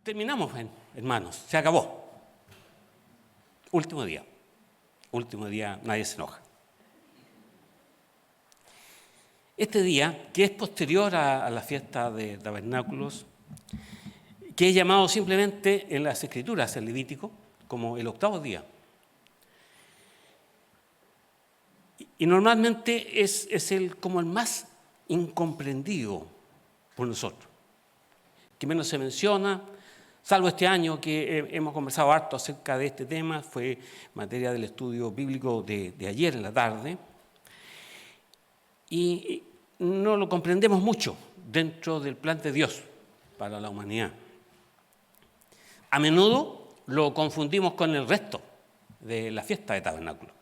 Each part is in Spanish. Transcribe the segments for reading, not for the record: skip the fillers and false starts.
Terminamos, hermanos, se acabó. Último día, nadie se enoja. Este día, que es posterior a la fiesta de tabernáculos, que es llamado simplemente en las Escrituras, el Levítico, como el octavo día. Y normalmente es como el más incomprendido por nosotros, que menos se menciona, salvo este año que hemos conversado harto acerca de este tema, fue materia del estudio bíblico de ayer en la tarde, y no lo comprendemos mucho dentro del plan de Dios para la humanidad. A menudo lo confundimos con el resto de la fiesta de tabernáculos.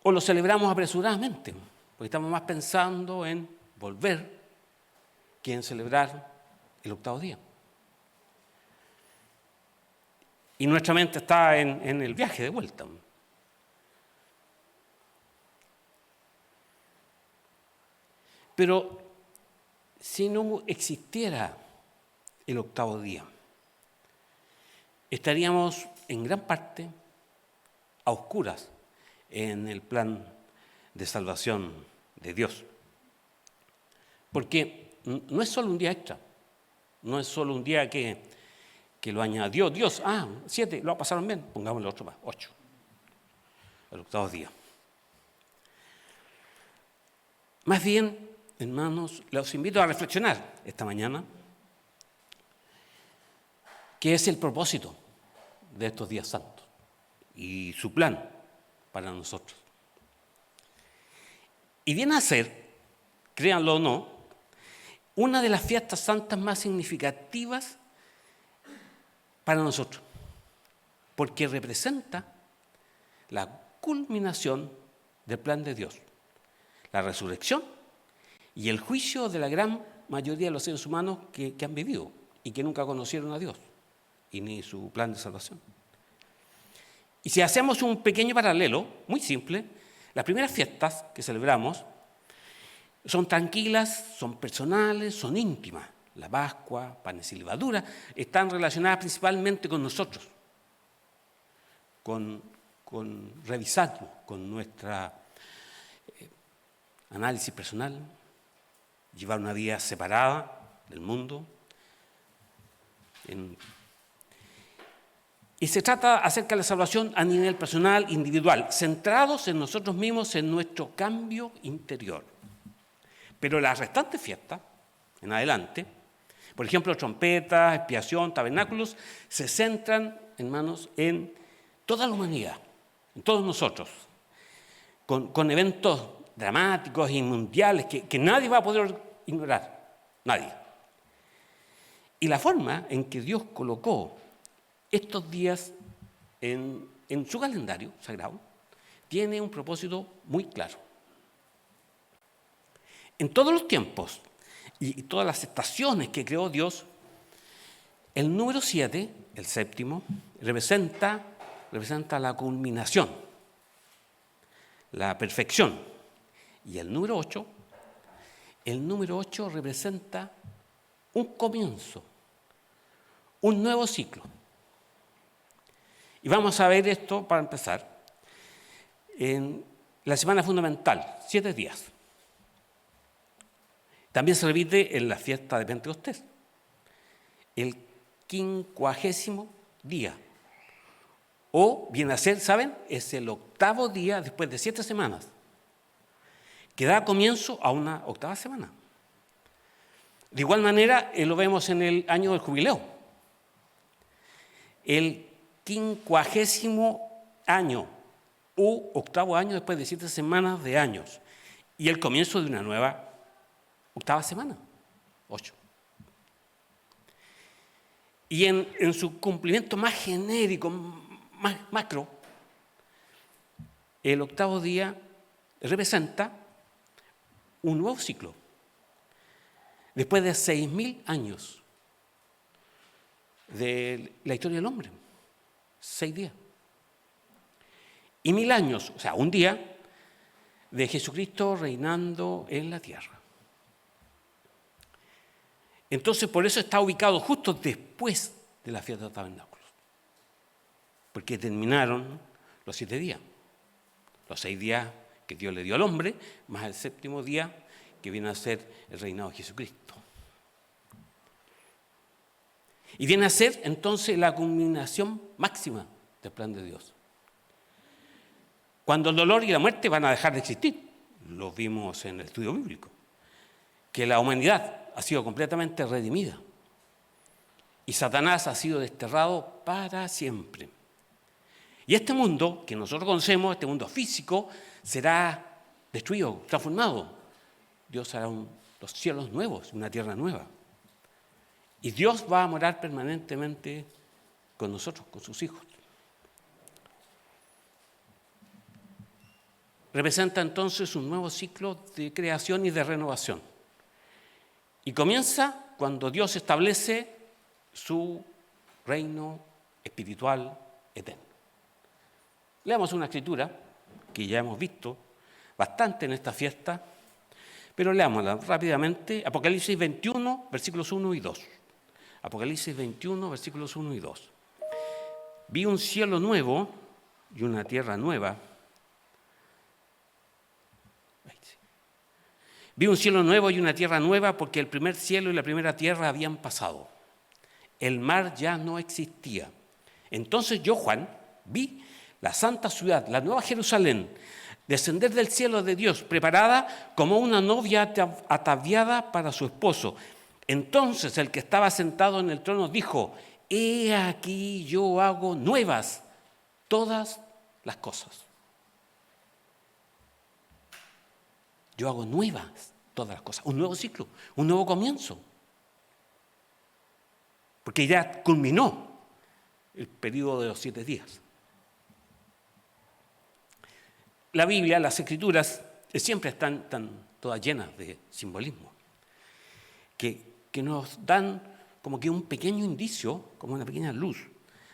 O lo celebramos apresuradamente, porque estamos más pensando en volver que en celebrar el octavo día. Y nuestra mente está en el viaje de vuelta. Pero si no existiera el octavo día, estaríamos en gran parte a oscuras en el plan de salvación de Dios. Porque no es solo un día extra, no es solo un día que lo añadió Dios. 7, lo pasaron bien, pongámosle otro más, 8. El octavo día. Más bien, hermanos, los invito a reflexionar esta mañana qué es el propósito de estos días santos y su plan para nosotros. Y viene a ser, créanlo o no, una de las fiestas santas más significativas para nosotros, porque representa la culminación del plan de Dios, la resurrección y el juicio de la gran mayoría de los seres humanos que han vivido y que nunca conocieron a Dios y ni su plan de salvación. Y si hacemos un pequeño paralelo, muy simple, las primeras fiestas que celebramos son tranquilas, son personales, son íntimas. La Pascua, panes y levadura, están relacionadas principalmente con nosotros, con revisarnos, con nuestra análisis personal, llevar una vida separada del mundo. Y se trata acerca de la salvación a nivel personal, individual, centrados en nosotros mismos, en nuestro cambio interior. Pero las restantes fiestas, en adelante, por ejemplo, trompetas, expiación, tabernáculos, se centran, hermanos, en toda la humanidad, en todos nosotros, con eventos dramáticos y mundiales que nadie va a poder ignorar, nadie. Y la forma en que Dios colocó estos días en su calendario sagrado tiene un propósito muy claro. En todos los tiempos y todas las estaciones que creó Dios, el número 7, el séptimo, representa la culminación, la perfección. Y el número 8 representa un comienzo, un nuevo ciclo. Y vamos a ver esto, para empezar, en la semana fundamental, 7 días. También se repite en la fiesta de Pentecostés, el 50º día. O, viene a ser, ¿saben? Es el octavo día después de 7 semanas, que da comienzo a una octava semana. De igual manera, lo vemos en el año del jubileo. El 50º año u octavo año después de 7 semanas de años. Y el comienzo de una nueva octava semana, 8. Y en su cumplimiento más genérico, más macro, el octavo día representa un nuevo ciclo. Después de 6.000 años de la historia del hombre, 6 días. Y 1.000 años, o sea, un día, de Jesucristo reinando en la tierra. Entonces, por eso está ubicado justo después de la fiesta de los tabernáculos. Porque terminaron los 7 días. Los 6 días que Dios le dio al hombre, más el 7º día que viene a ser el reinado de Jesucristo. Y viene a ser entonces la culminación máxima del plan de Dios. Cuando el dolor y la muerte van a dejar de existir, lo vimos en el estudio bíblico, que la humanidad ha sido completamente redimida y Satanás ha sido desterrado para siempre. Y este mundo que nosotros conocemos, este mundo físico, será destruido, transformado. Dios hará los cielos nuevos, una tierra nueva. Y Dios va a morar permanentemente con nosotros, con sus hijos. Representa entonces un nuevo ciclo de creación y de renovación. Y comienza cuando Dios establece su reino espiritual eterno. Leamos una escritura que ya hemos visto bastante en esta fiesta, pero leámosla rápidamente. Apocalipsis 21, versículos 1 y 2. Apocalipsis 21, versículos 1 y 2. Vi un cielo nuevo y una tierra nueva. Vi un cielo nuevo y una tierra nueva porque el primer cielo y la primera tierra habían pasado. El mar ya no existía. Entonces yo, Juan, vi la santa ciudad, la nueva Jerusalén, descender del cielo de Dios, preparada como una novia ataviada para su esposo. Entonces el que estaba sentado en el trono dijo: he aquí yo hago nuevas todas las cosas. Yo hago nuevas todas las cosas. Un nuevo ciclo, un nuevo comienzo. Porque ya culminó el periodo de los 7 días. La Biblia, las Escrituras, siempre están todas llenas de simbolismo, que nos dan como que un pequeño indicio, como una pequeña luz,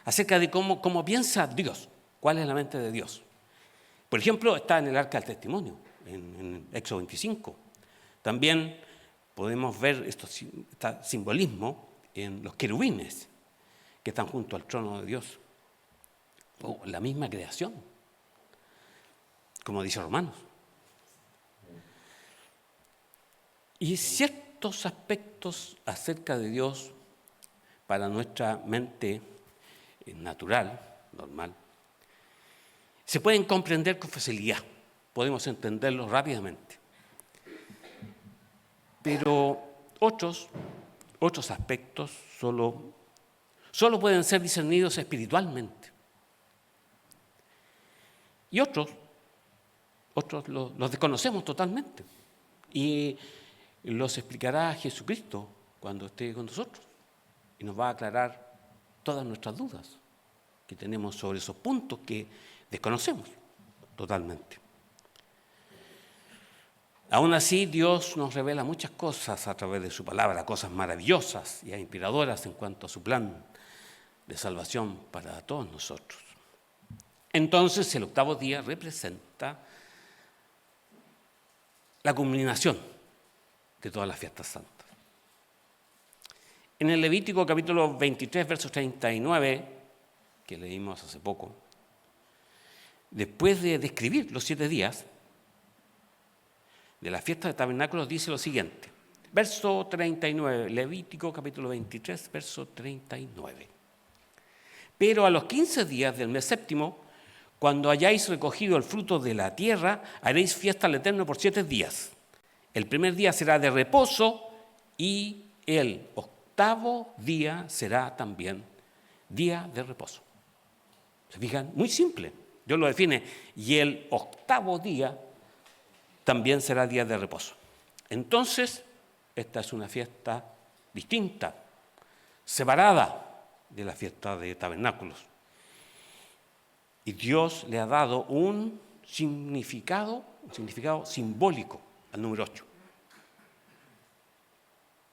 acerca de cómo piensa Dios, cuál es la mente de Dios. Por ejemplo, está en el Arca del Testimonio, en Éxodo 25. También podemos ver este simbolismo en los querubines que están junto al trono de Dios, o la misma creación, como dice Romanos. Y ciertos aspectos acerca de Dios para nuestra mente natural, normal, se pueden comprender con facilidad, podemos entenderlos rápidamente. Pero otros aspectos solo pueden ser discernidos espiritualmente. Y otros los desconocemos totalmente. Y los explicará Jesucristo cuando esté con nosotros. Y nos va a aclarar todas nuestras dudas que tenemos sobre esos puntos que desconocemos totalmente. Aún así, Dios nos revela muchas cosas a través de su palabra, cosas maravillosas y inspiradoras en cuanto a su plan de salvación para todos nosotros. Entonces, el 8º día representa la culminación de todas las fiestas santas. En el Levítico capítulo 23, verso 39, que leímos hace poco, después de describir los 7 días de la fiesta de tabernáculos, dice lo siguiente. Verso 39, Levítico capítulo 23, verso 39. Pero a los 15 días del mes séptimo, cuando hayáis recogido el fruto de la tierra, haréis fiesta al Eterno por 7 días. El primer día será de reposo y el 8º día será también día de reposo. ¿Se fijan? Muy simple. Dios lo define. Y el 8º día también será día de reposo. Entonces, esta es una fiesta distinta, separada de la fiesta de tabernáculos. Y Dios le ha dado un significado simbólico al número 8.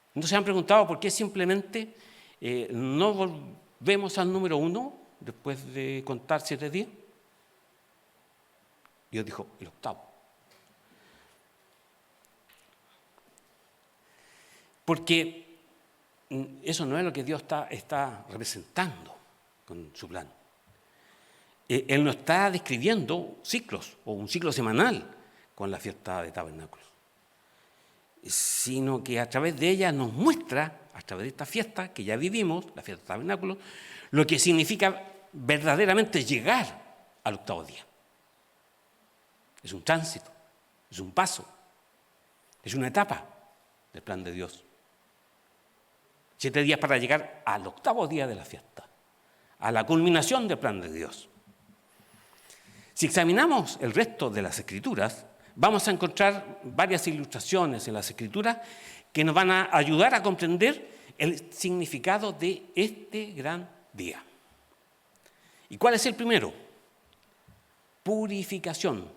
Entonces se han preguntado por qué simplemente no volvemos al número 1 después de contar 7 días. Dios dijo, el 8º. Porque eso no es lo que Dios está representando con su plan. Él no está describiendo ciclos o un ciclo semanal con la fiesta de tabernáculos, sino que a través de ella nos muestra, a través de esta fiesta que ya vivimos, la fiesta de tabernáculos, lo que significa verdaderamente llegar al octavo día. Es un tránsito, es un paso, es una etapa del plan de Dios. 7 días para llegar al octavo día de la fiesta, a la culminación del plan de Dios. Si examinamos el resto de las Escrituras, vamos a encontrar varias ilustraciones en las Escrituras que nos van a ayudar a comprender el significado de este gran día. ¿Y cuál es el primero? Purificación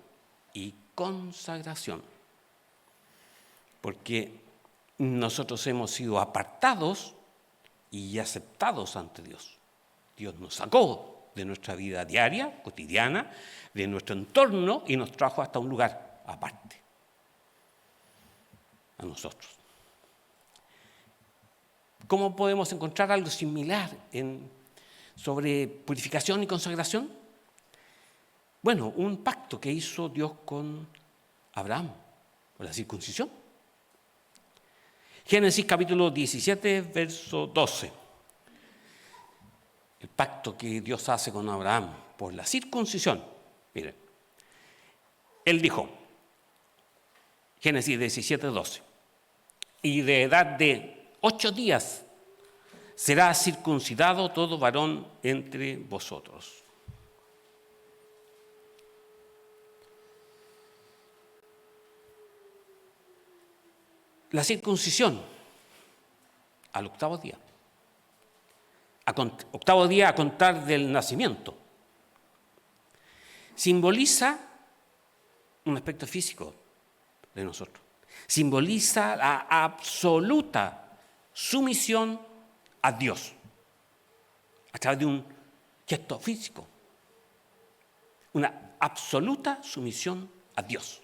y consagración. Porque nosotros hemos sido apartados y aceptados ante Dios. Dios nos sacó de nuestra vida diaria, cotidiana, de nuestro entorno y nos trajo hasta un lugar aparte, a nosotros. ¿Cómo podemos encontrar algo similar sobre purificación y consagración? Bueno, un pacto que hizo Dios con Abraham, con la circuncisión. Génesis capítulo 17, verso 12. El pacto que Dios hace con Abraham por la circuncisión. Miren, él dijo, Génesis 17, 12, y de edad de 8 días será circuncidado todo varón entre vosotros. La circuncisión al octavo día. Octavo día a contar del nacimiento. Simboliza un aspecto físico de nosotros. Simboliza la absoluta sumisión a Dios a través de un gesto físico. Una absoluta sumisión a Dios.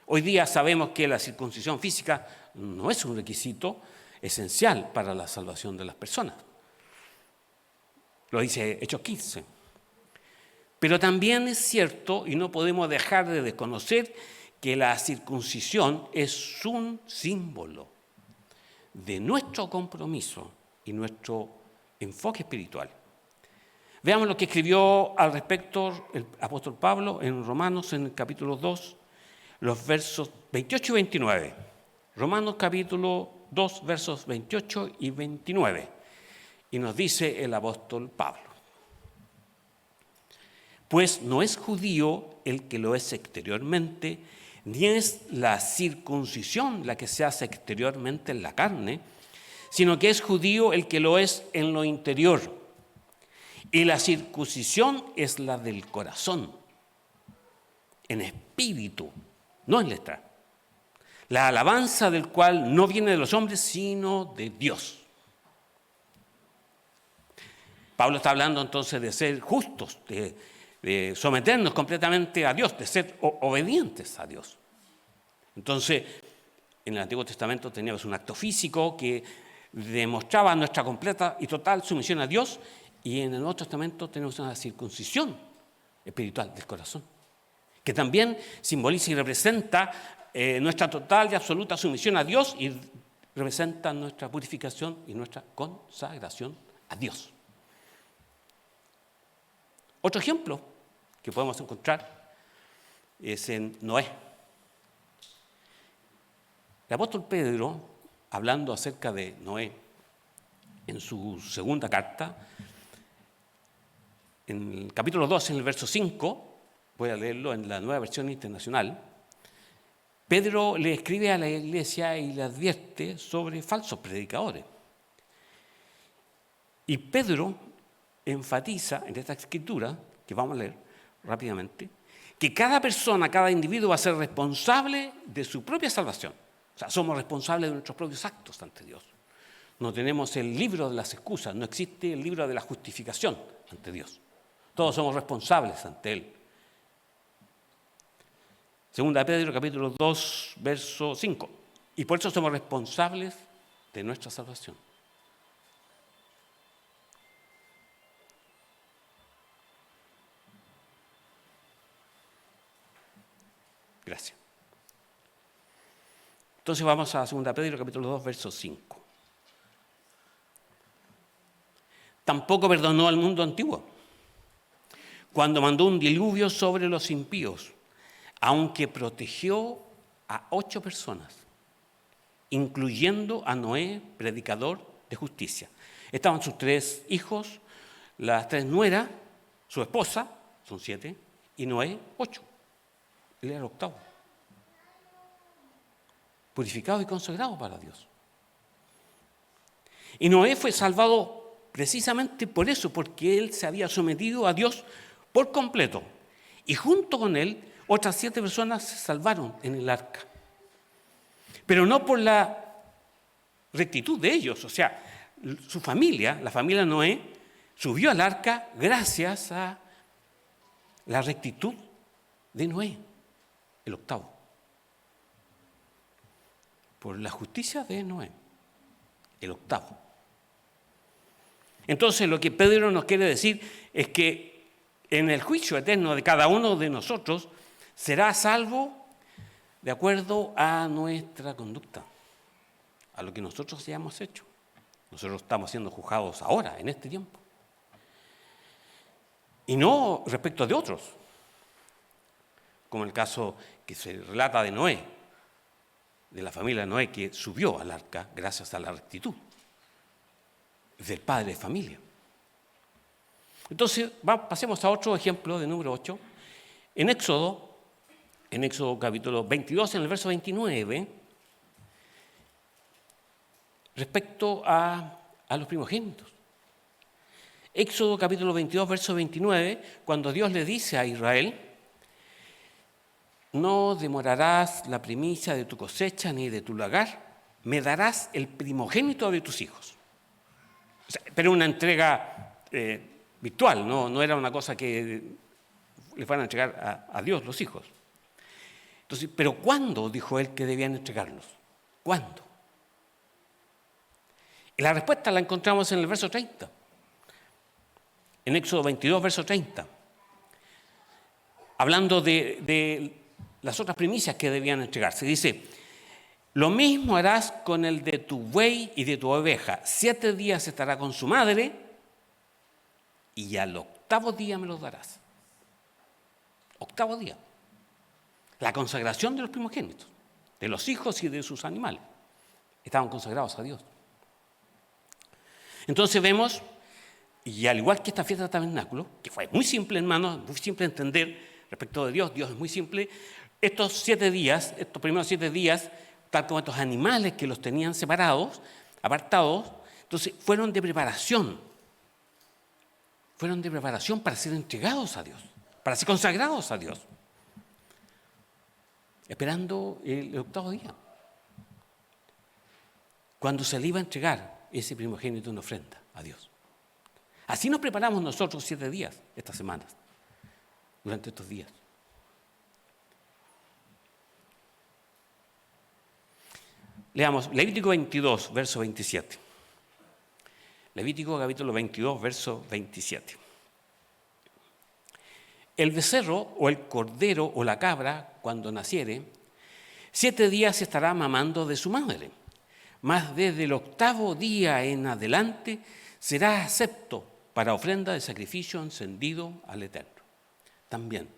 Hoy día sabemos que la circuncisión física no es un requisito esencial para la salvación de las personas. Lo dice Hechos 15. Pero también es cierto, y no podemos dejar de desconocer, que la circuncisión es un símbolo de nuestro compromiso y nuestro enfoque espiritual. Veamos lo que escribió al respecto el apóstol Pablo en Romanos, en el capítulo 2, los versos 28 y 29. Romanos capítulo 2, versos 28 y 29. Y nos dice el apóstol Pablo: pues no es judío el que lo es exteriormente, ni es la circuncisión la que se hace exteriormente en la carne, sino que es judío el que lo es en lo interior. Y la circuncisión es la del corazón, en espíritu, no en letra. La alabanza del cual no viene de los hombres, sino de Dios. Pablo está hablando entonces de ser justos, de someternos completamente a Dios, de ser obedientes a Dios. Entonces, en el Antiguo Testamento teníamos un acto físico que demostraba nuestra completa y total sumisión a Dios, y en el Nuevo Testamento tenemos una circuncisión espiritual del corazón, que también simboliza y representa nuestra total y absoluta sumisión a Dios y representa nuestra purificación y nuestra consagración a Dios. Otro ejemplo que podemos encontrar es en Noé. El apóstol Pedro, hablando acerca de Noé, en su segunda carta, en el capítulo 2, en el verso 5, voy a leerlo en la Nueva Versión Internacional, Pedro le escribe a la iglesia y le advierte sobre falsos predicadores. Y Pedro enfatiza en esta escritura, que vamos a leer rápidamente, que cada persona, cada individuo va a ser responsable de su propia salvación. O sea, somos responsables de nuestros propios actos ante Dios. No tenemos el libro de las excusas, no existe el libro de la justificación ante Dios. Todos somos responsables ante Él. Segunda de Pedro, capítulo 2, verso 5. Y por eso somos responsables de nuestra salvación. Gracias. Entonces vamos a 2 Pedro, capítulo 2, verso 5. Tampoco perdonó al mundo antiguo, cuando mandó un diluvio sobre los impíos, aunque protegió a 8 personas, incluyendo a Noé, predicador de justicia. Estaban sus 3 hijos, las 3 nueras, su esposa, son 7, y Noé, 8. Él era el octavo. Purificado y consagrado para Dios. Y Noé fue salvado precisamente por eso, porque él se había sometido a Dios por completo. Y junto con él, otras 7 personas se salvaron en el arca. Pero no por la rectitud de ellos. O sea, su familia, la familia Noé, subió al arca gracias a la rectitud de Noé, el octavo. Por la justicia de Noé, el octavo. Entonces, lo que Pedro nos quiere decir es que en el juicio eterno de cada uno de nosotros será salvo de acuerdo a nuestra conducta, a lo que nosotros hayamos hecho. Nosotros estamos siendo juzgados ahora, en este tiempo. Y no respecto de otros, como el caso que se relata de Noé, de la familia Noé que subió al arca gracias a la rectitud del padre de familia. Entonces, pasemos a otro ejemplo de número 8. En Éxodo capítulo 22, en el verso 29, respecto a los primogénitos. Éxodo capítulo 22, verso 29, cuando Dios le dice a Israel: no demorarás la primicia de tu cosecha ni de tu lagar, me darás el primogénito de tus hijos. O sea, pero una entrega virtual, no era una cosa que le fueran a entregar a Dios los hijos. Entonces, ¿pero cuándo dijo él que debían entregarlos? ¿Cuándo? Y la respuesta la encontramos en el verso 30. En Éxodo 22, verso 30. Hablando de las otras primicias que debían entregarse. Dice: lo mismo harás con el de tu buey y de tu oveja. 7 días estará con su madre y al 8º día me los darás. 8º día. La consagración de los primogénitos, de los hijos y de sus animales, estaban consagrados a Dios. Entonces vemos, y al igual que esta fiesta de tabernáculo, que fue muy simple, hermanos, muy simple de entender respecto de Dios es muy simple. Estos 7 días, estos primeros 7 días, tal como estos animales que los tenían separados, apartados, entonces fueron de preparación para ser entregados a Dios, para ser consagrados a Dios, esperando el 8º día, cuando se le iba a entregar ese primogénito en ofrenda a Dios. Así nos preparamos nosotros 7 días, estas semanas, durante estos días. Leamos Levítico 22, verso 27. Levítico capítulo 22, verso 27. El becerro o el cordero o la cabra, cuando naciere, 7 días estará mamando de su madre, mas desde el 8º día en adelante será acepto para ofrenda de sacrificio encendido al Eterno. También,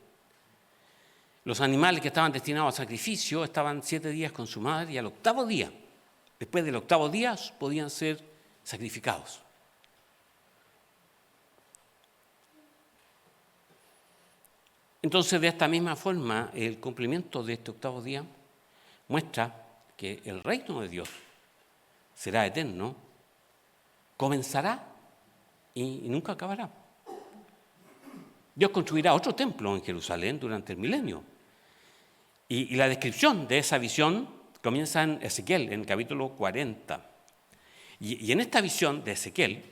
los animales que estaban destinados a sacrificio estaban 7 días con su madre y al 8º día, después del 8º día, podían ser sacrificados. Entonces, de esta misma forma, el cumplimiento de este 8º día muestra que el reino de Dios será eterno, comenzará y nunca acabará. Dios construirá otro templo en Jerusalén durante el milenio. Y la descripción de esa visión comienza en Ezequiel, en el capítulo 40. Y en esta visión de Ezequiel,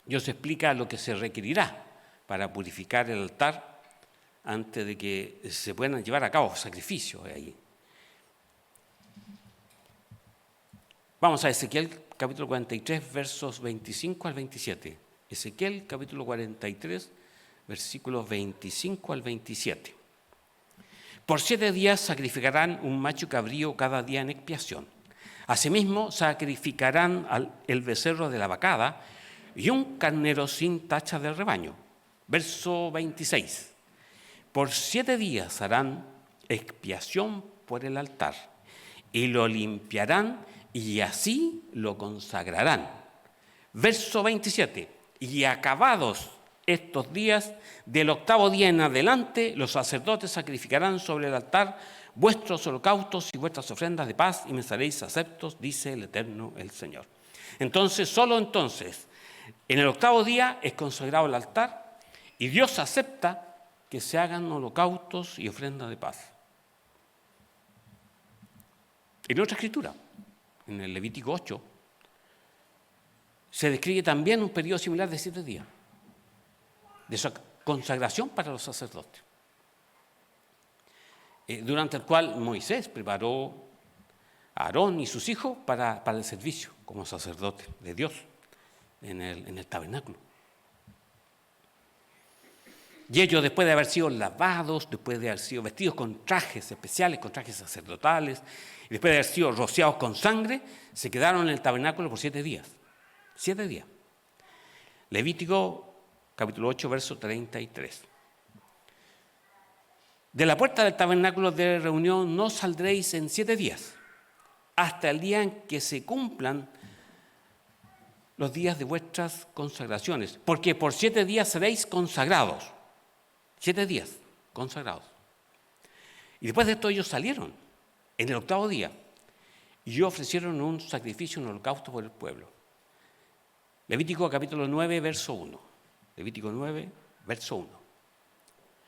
Dios explica lo que se requerirá para purificar el altar antes de que se puedan llevar a cabo sacrificios ahí. Vamos a Ezequiel capítulo 43, versos 25 al 27. Ezequiel capítulo 43, versículos 25 al 27. Por 7 días sacrificarán un macho cabrío cada día en expiación. Asimismo sacrificarán el becerro de la vacada y un carnero sin tacha del rebaño. Verso 26. Por 7 días harán expiación por el altar y lo limpiarán y así lo consagrarán. Verso 27. Y acabados estos días, del 8º día en adelante, los sacerdotes sacrificarán sobre el altar vuestros holocaustos y vuestras ofrendas de paz y me seréis aceptos, dice el Eterno, el Señor. Entonces, solo entonces, en el 8º día es consagrado el altar y Dios acepta que se hagan holocaustos y ofrendas de paz. En otra escritura, en el Levítico 8, se describe también un periodo similar de 7 días, de consagración para los sacerdotes, durante el cual Moisés preparó a Aarón y sus hijos para el servicio como sacerdotes de Dios en el tabernáculo. Y ellos, después de haber sido lavados, después de haber sido vestidos con trajes especiales, con trajes sacerdotales, y después de haber sido rociados con sangre, se quedaron en el tabernáculo por 7 días. 7 días. Levítico capítulo 8, verso 33. De la puerta del tabernáculo de reunión no saldréis en 7 días, hasta el día en que se cumplan los días de vuestras consagraciones, porque por 7 días seréis consagrados. 7 días consagrados. Y después de esto ellos salieron en el 8º día y ofrecieron un sacrificio, un holocausto por el pueblo. Levítico capítulo 9, verso 1. Levítico 9, verso 1.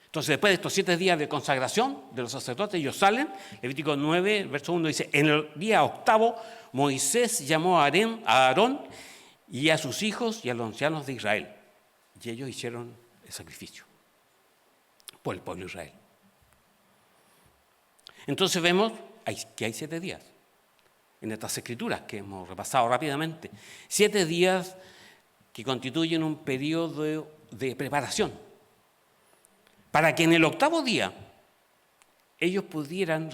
Entonces, después de estos 7 días de consagración de los sacerdotes, ellos salen. Levítico 9, verso 1 dice: en el día 8º, Moisés llamó a Aarón y a sus hijos y a los ancianos de Israel. Y ellos hicieron el sacrificio por el pueblo de Israel. Entonces vemos que hay 7 días en estas escrituras que hemos repasado rápidamente. 7 días que constituyen un periodo de preparación para que en el 8º día ellos pudieran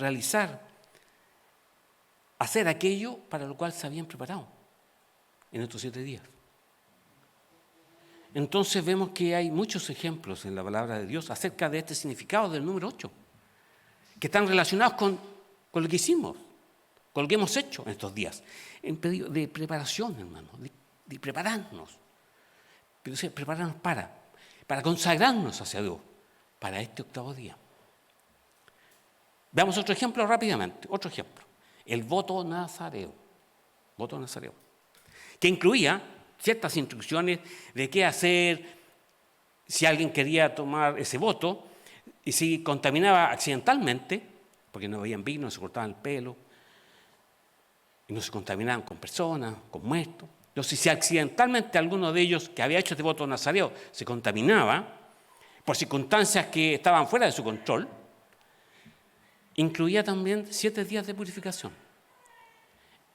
hacer aquello para lo cual se habían preparado en estos 7 días. Entonces vemos que hay muchos ejemplos en la palabra de Dios acerca de este significado del número 8, que están relacionados con lo que hicimos, con lo que hemos hecho en estos días, en pedido de preparación, hermano, de prepararnos, pero prepararnos para consagrarnos hacia Dios, para este 8º día. Veamos otro ejemplo rápidamente, otro ejemplo, el voto nazareo, que incluía ciertas instrucciones de qué hacer si alguien quería tomar ese voto y si contaminaba accidentalmente, porque no bebían vino, no se cortaban el pelo, y no se contaminaban con personas, con muertos. Entonces, si accidentalmente alguno de ellos que había hecho este voto nazareo se contaminaba, por circunstancias que estaban fuera de su control, incluía también 7 días de purificación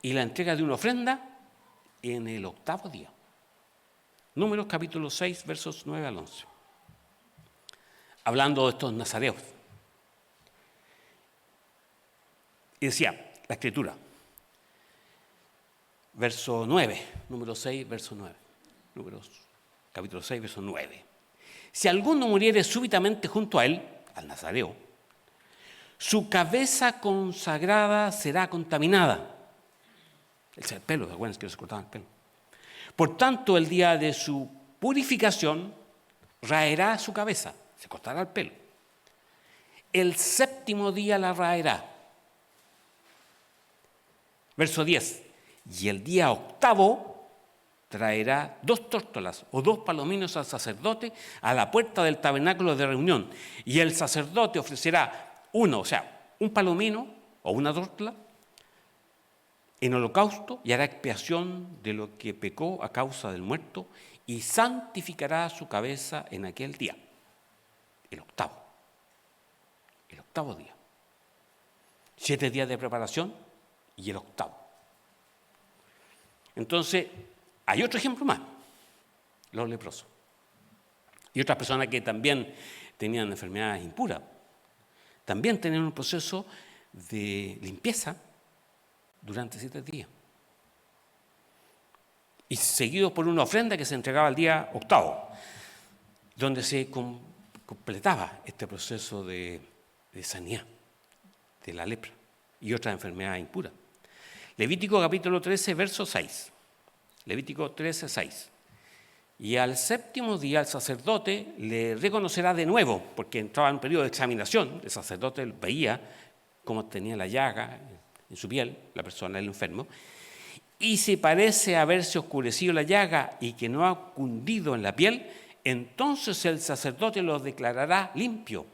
y la entrega de una ofrenda en el 8º día. Números capítulo 6, versos 9 al 11. Hablando de estos nazareos. Y decía la escritura, verso 9, número 6, verso 9. Números capítulo 6, verso 9. Si alguno muriere súbitamente junto a él, al nazareo, su cabeza consagrada será contaminada. El pelo, acuérdense que se cortaba el pelo. Por tanto, el día de su purificación, raerá su cabeza, se cortará el pelo. El 7º día la raerá. Verso 10. Y el día 8º traerá 2 tórtolas o 2 palominos al sacerdote a la puerta del tabernáculo de reunión. Y el sacerdote ofrecerá un palomino o una tórtola en holocausto y hará expiación de lo que pecó a causa del muerto y santificará su cabeza en aquel día, el 8º día. 7 días de preparación y el 8º. Entonces, hay otro ejemplo más, los leprosos. Y otras personas que también tenían enfermedades impuras, también tenían un proceso de limpieza durante 7 días. Y seguido por una ofrenda que se entregaba el día 8º, donde se completaba este proceso de sanidad de la lepra y otras enfermedades impuras. Levítico capítulo 13, verso 6. Levítico 13, 6. Y al 7º día el sacerdote le reconocerá de nuevo, porque entraba en un periodo de examinación. El sacerdote veía cómo tenía la llaga en su piel, la persona, el enfermo, y si parece haberse oscurecido la llaga y que no ha cundido en la piel, entonces el sacerdote lo declarará limpio.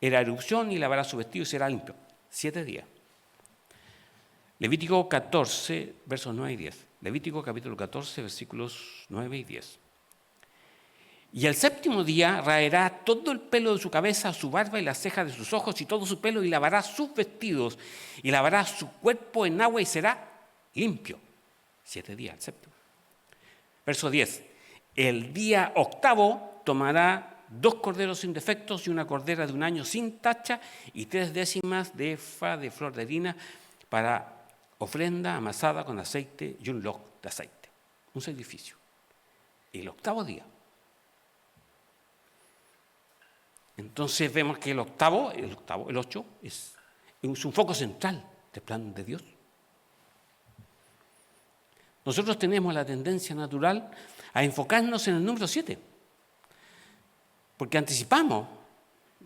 Era erupción y lavará su vestido y será limpio. 7 días. Levítico 14, versos 9 y 10. Levítico capítulo 14, versículos 9 y 10. Y el 7º día raerá todo el pelo de su cabeza, su barba y las cejas de sus ojos y todo su pelo, y lavará sus vestidos y lavará su cuerpo en agua y será limpio. 7 días, el 7º. Verso 10. El día 8º tomará 2 corderos sin defectos y una cordera de 1 año sin tacha y 3 décimas de efa de flor de harina para ofrenda amasada con aceite y un log de aceite. Un sacrificio. El 8º día. Entonces vemos que el 8, es un foco central del plan de Dios. Nosotros tenemos la tendencia natural a enfocarnos en el número 7, porque anticipamos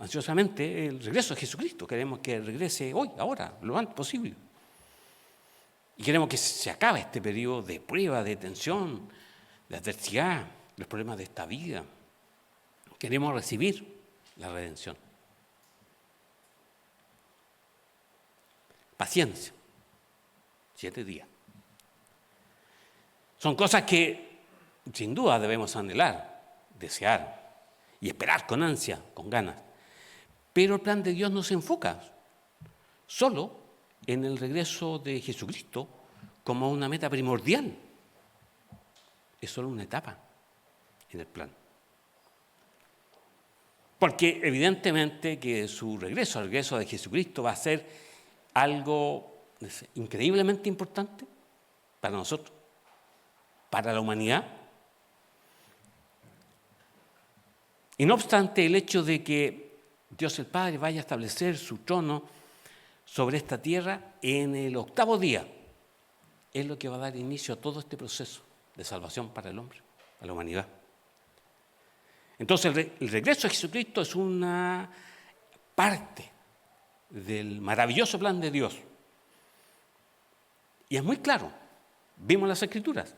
ansiosamente el regreso de Jesucristo. Queremos que regrese hoy, ahora, lo antes posible. Y queremos que se acabe este periodo de prueba, de tensión, de adversidad, los problemas de esta vida. Queremos recibir la redención. Paciencia. 7 días. Son cosas que sin duda debemos anhelar, desear y esperar con ansia, con ganas. Pero el plan de Dios no se enfoca solo en el regreso de Jesucristo como una meta primordial. Es solo una etapa en el plan. Porque evidentemente que su regreso, el regreso de Jesucristo, va a ser algo increíblemente importante para nosotros, para la humanidad. Y no obstante, el hecho de que Dios el Padre vaya a establecer su trono sobre esta tierra en el 8º día, es lo que va a dar inicio a todo este proceso de salvación para el hombre, para la humanidad. Entonces, el regreso de Jesucristo es una parte del maravilloso plan de Dios. Y es muy claro, vimos las Escrituras.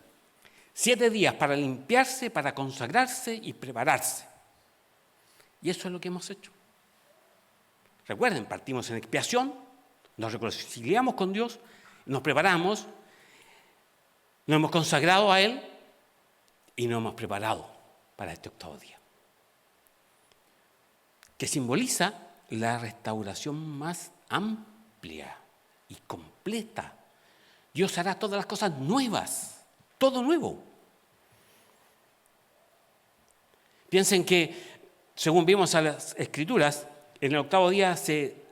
7 días para limpiarse, para consagrarse y prepararse. Y eso es lo que hemos hecho. Recuerden, partimos en expiación, nos reconciliamos con Dios, nos preparamos, nos hemos consagrado a Él y nos hemos preparado para este 8º día, que simboliza la restauración más amplia y completa. Dios hará todas las cosas nuevas, todo nuevo. Piensen que, según vimos en las Escrituras, en el 8º día se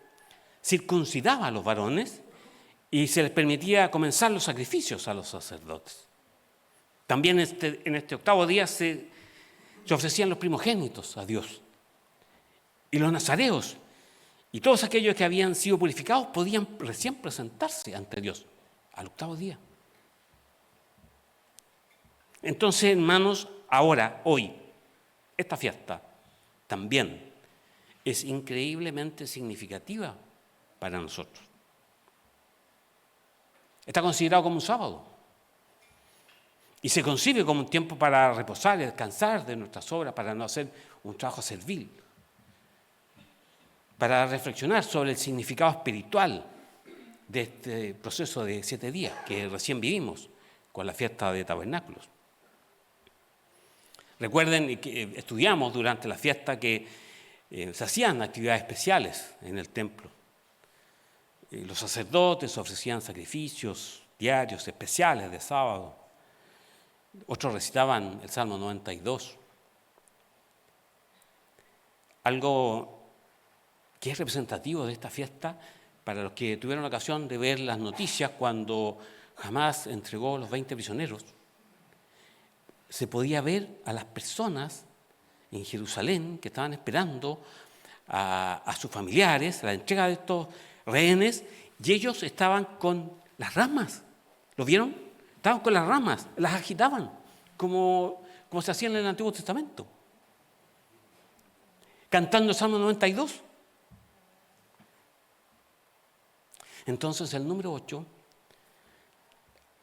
circuncidaba a los varones y se les permitía comenzar los sacrificios a los sacerdotes. También en este 8º día se ofrecían los primogénitos a Dios. Y los nazareos y todos aquellos que habían sido purificados podían recién presentarse ante Dios al 8º día. Entonces, hermanos, ahora, hoy, esta fiesta también es increíblemente significativa para nosotros. Está considerado como un sábado y se concibe como un tiempo para reposar y descansar de nuestras obras, para no hacer un trabajo servil, para reflexionar sobre el significado espiritual de este proceso de 7 días que recién vivimos con la fiesta de tabernáculos. Recuerden que estudiamos durante la fiesta que se hacían actividades especiales en el templo. Los sacerdotes ofrecían sacrificios diarios especiales de sábado. Otros recitaban el Salmo 92. Algo que es representativo de esta fiesta para los que tuvieron la ocasión de ver las noticias cuando Hamás entregó los 20 prisioneros. Se podía ver a las personas en Jerusalén que estaban esperando a sus familiares, la entrega de estos rehenes, y ellos estaban con las ramas. ¿Lo vieron? Estaban con las ramas, las agitaban, como se hacía en el Antiguo Testamento. Cantando el Salmo 92. Entonces el número 8,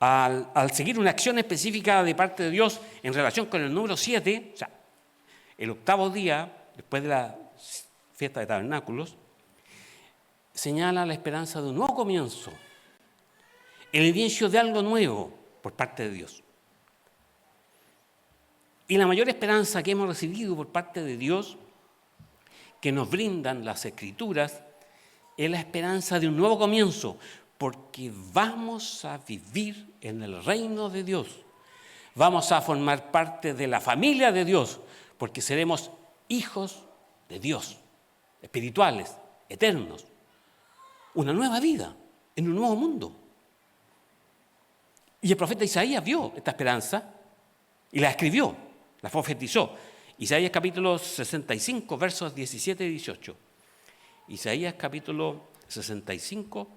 al seguir una acción específica de parte de Dios en relación con el número 7, o sea, el octavo día, después de la fiesta de tabernáculos, señala la esperanza de un nuevo comienzo, el inicio de algo nuevo por parte de Dios. Y la mayor esperanza que hemos recibido por parte de Dios, que nos brindan las Escrituras, es la esperanza de un nuevo comienzo, porque vamos a vivir en el reino de Dios. Vamos a formar parte de la familia de Dios, porque seremos hijos de Dios, espirituales, eternos. Una nueva vida, en un nuevo mundo. Y el profeta Isaías vio esta esperanza y la escribió, la profetizó. Isaías capítulo 65, versos 17 y 18. Isaías capítulo 65,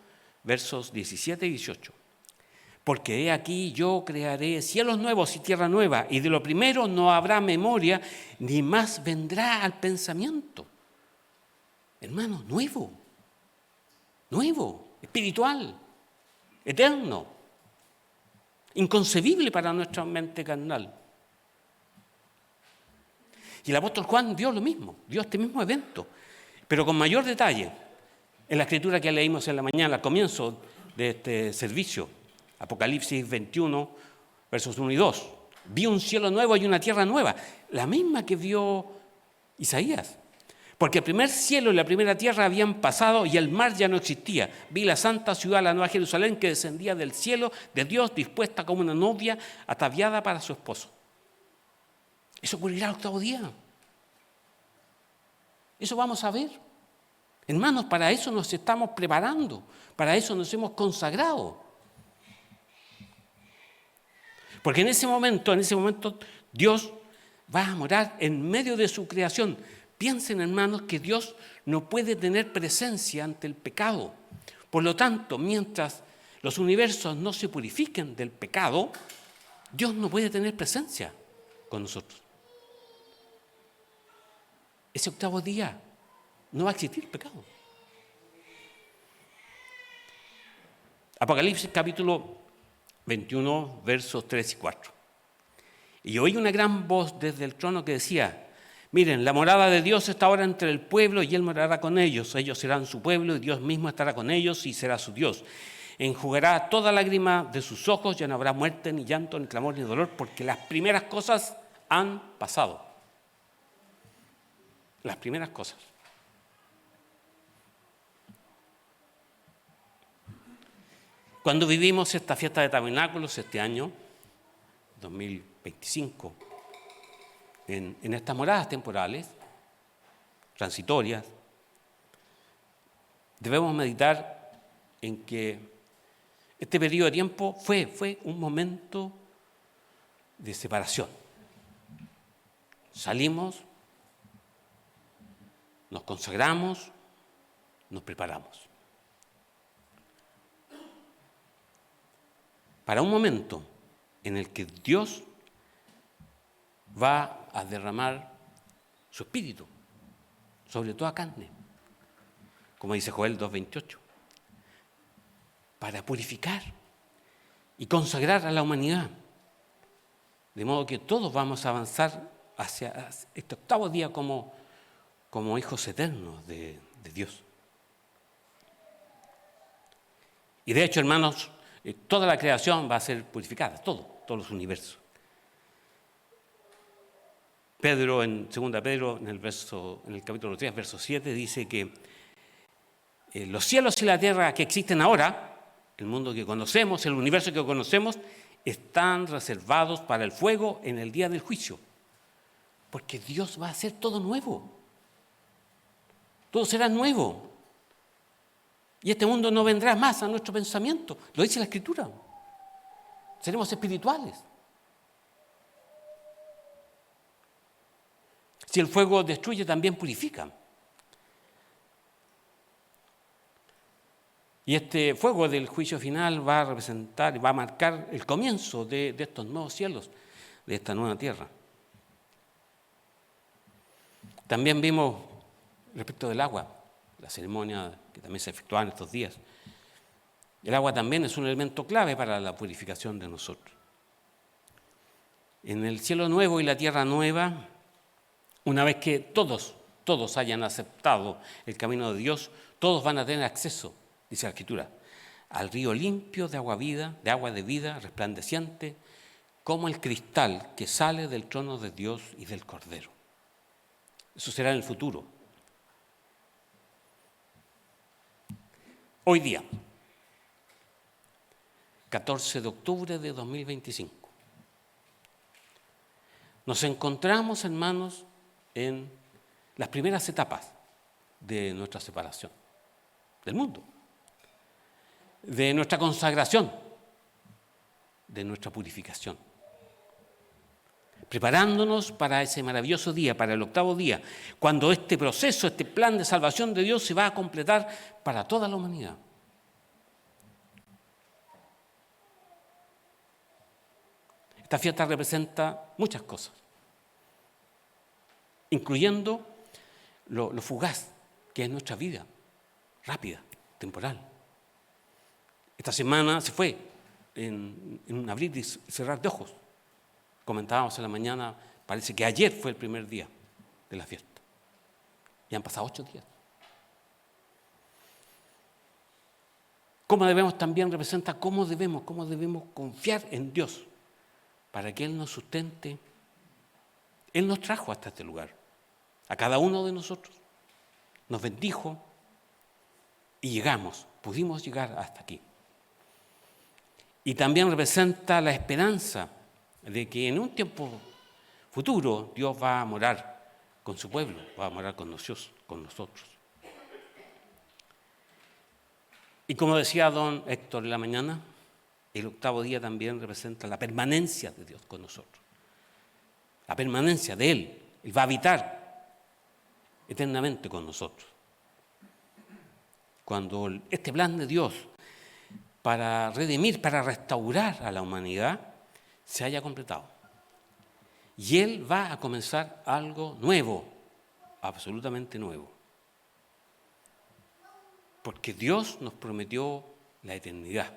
versos 17 y 18. Porque he aquí yo crearé cielos nuevos y tierra nueva, y de lo primero no habrá memoria, ni más vendrá al pensamiento. Hermano, nuevo, espiritual, eterno, inconcebible para nuestra mente carnal. Y el apóstol Juan vio lo mismo, vio este mismo evento, pero con mayor detalle. En la escritura que leímos en la mañana, al comienzo de este servicio, Apocalipsis 21, versos 1 y 2. Vi un cielo nuevo y una tierra nueva, la misma que vio Isaías. Porque el primer cielo y la primera tierra habían pasado y el mar ya no existía. Vi la santa ciudad, la nueva Jerusalén, que descendía del cielo de Dios, dispuesta como una novia ataviada para su esposo. Eso ocurrirá el octavo día. Eso vamos a ver. Hermanos, para eso nos estamos preparando, para eso nos hemos consagrado. Porque en ese momento Dios va a morar en medio de su creación. Piensen, hermanos, que Dios no puede tener presencia ante el pecado. Por lo tanto, mientras los universos no se purifiquen del pecado, Dios no puede tener presencia con nosotros. Ese octavo día no va a existir pecado. Apocalipsis capítulo 21, versos 3 y 4. Y oí una gran voz desde el trono que decía: miren, la morada de Dios está ahora entre el pueblo y Él morará con ellos. Ellos serán su pueblo y Dios mismo estará con ellos y será su Dios. Enjugará toda lágrima de sus ojos, ya no habrá muerte, ni llanto, ni clamor, ni dolor, porque las primeras cosas han pasado. Las primeras cosas. Cuando vivimos esta fiesta de tabernáculos este año, 2025, en estas moradas temporales, transitorias, debemos meditar en que este periodo de tiempo fue un momento de separación. Salimos, nos consagramos, nos preparamos. Para un momento en el que Dios va a derramar su espíritu sobre toda carne, como dice Joel 2:28, para purificar y consagrar a la humanidad, de modo que todos vamos a avanzar hacia este octavo día como hijos eternos de Dios. Y de hecho, hermanos, toda la creación va a ser purificada, todos los universos. Pedro, en 2 Pedro, en el capítulo 3, verso 7, dice que los cielos y la tierra que existen ahora, el mundo que conocemos, el universo que conocemos, están reservados para el fuego en el día del juicio. Porque Dios va a hacer todo nuevo. Todo será nuevo. Y este mundo no vendrá más a nuestro pensamiento. Lo dice la Escritura. Seremos espirituales. Si el fuego destruye, también purifica. Y este fuego del juicio final va a representar, va a marcar el comienzo de estos nuevos cielos, de esta nueva tierra. También vimos respecto del agua, la ceremonia que también se efectuaba en estos días. El agua también es un elemento clave para la purificación de nosotros. En el cielo nuevo y la tierra nueva, una vez que todos hayan aceptado el camino de Dios, todos van a tener acceso, dice la Escritura, al río limpio de agua de vida, resplandeciente, como el cristal que sale del trono de Dios y del Cordero. Eso será en el futuro. Hoy día, 14 de octubre de 2025, nos encontramos, hermanos, en las primeras etapas de nuestra separación del mundo, de nuestra consagración, de nuestra purificación, preparándonos para ese maravilloso día, para el octavo día, cuando este proceso, este plan de salvación de Dios se va a completar para toda la humanidad. Esta fiesta representa muchas cosas, incluyendo lo fugaz que es nuestra vida, rápida, temporal. Esta semana se fue en un abrir y cerrar de ojos. Comentábamos en la mañana, parece que ayer fue el primer día de la fiesta. Y han pasado 8 días. Cómo debemos también representa cómo debemos confiar en Dios para que Él nos sustente. Él nos trajo hasta este lugar, a cada uno de nosotros. Nos bendijo y pudimos llegar hasta aquí. Y también representa la esperanza de que en un tiempo futuro Dios va a morar con su pueblo, va a morar con nosotros. Y como decía don Héctor en la mañana, el octavo día también representa la permanencia de Dios con nosotros. La permanencia de Él. Él va a habitar eternamente con nosotros. Cuando este plan de Dios para redimir, para restaurar a la humanidad, se haya completado. Y Él va a comenzar algo nuevo, absolutamente nuevo. Porque Dios nos prometió la eternidad.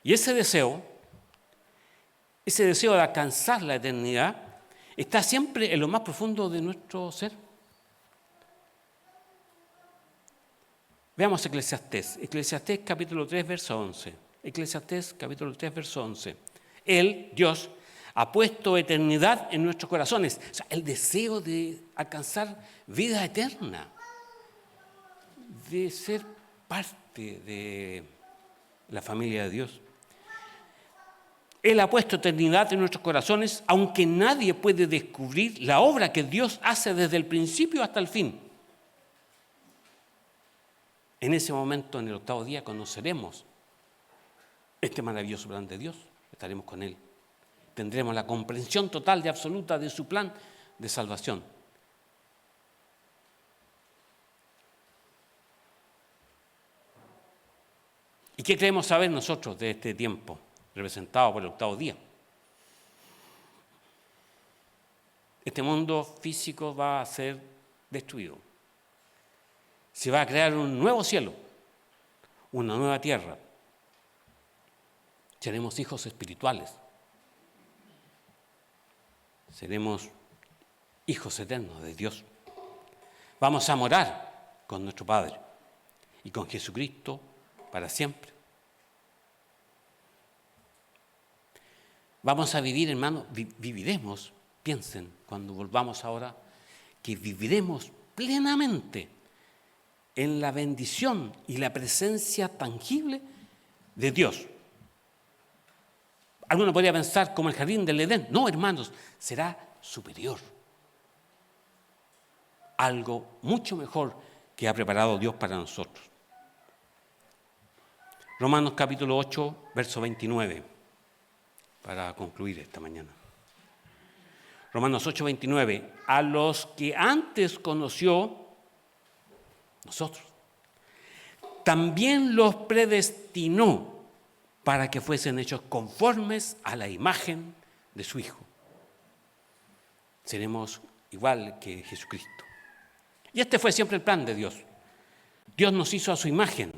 Y ese deseo de alcanzar la eternidad, está siempre en lo más profundo de nuestro ser. Veamos Eclesiastés capítulo 3, verso 11. Eclesiastés capítulo 3, verso 11. Él, Dios, ha puesto eternidad en nuestros corazones. O sea, el deseo de alcanzar vida eterna, de ser parte de la familia de Dios. Él ha puesto eternidad en nuestros corazones, aunque nadie puede descubrir la obra que Dios hace desde el principio hasta el fin. En ese momento, en el octavo día, conoceremos este maravilloso plan de Dios. Estaremos con Él. Tendremos la comprensión total y absoluta de su plan de salvación. ¿Y qué creemos saber nosotros de este tiempo representado por el octavo día? Este mundo físico va a ser destruido. Se va a crear un nuevo cielo, una nueva tierra. Seremos hijos espirituales. Seremos hijos eternos de Dios. Vamos a morar con nuestro Padre y con Jesucristo para siempre. Vamos a vivir, hermanos, viviremos, piensen, cuando volvamos ahora, que viviremos plenamente en la bendición y la presencia tangible de Dios. Alguno podría pensar como el jardín del Edén. No, hermanos, será superior. Algo mucho mejor que ha preparado Dios para nosotros. Romanos capítulo 8, verso 29, para concluir esta mañana. Romanos 8, 29. A los que antes conoció, nosotros, también los predestinó para que fuesen hechos conformes a la imagen de su Hijo. Seremos igual que Jesucristo. Y este fue siempre el plan de Dios. Dios nos hizo a su imagen.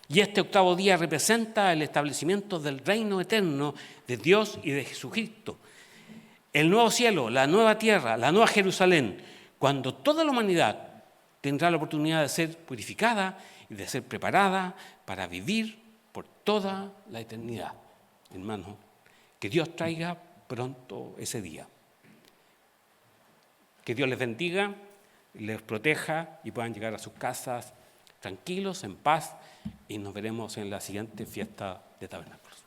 Y este octavo día representa el establecimiento del reino eterno de Dios y de Jesucristo. El nuevo cielo, la nueva tierra, la nueva Jerusalén, cuando toda la humanidad tendrá la oportunidad de ser purificada y de ser preparada para vivir por toda la eternidad. Hermanos, que Dios traiga pronto ese día. Que Dios les bendiga, les proteja y puedan llegar a sus casas tranquilos, en paz, y nos veremos en la siguiente fiesta de tabernáculos.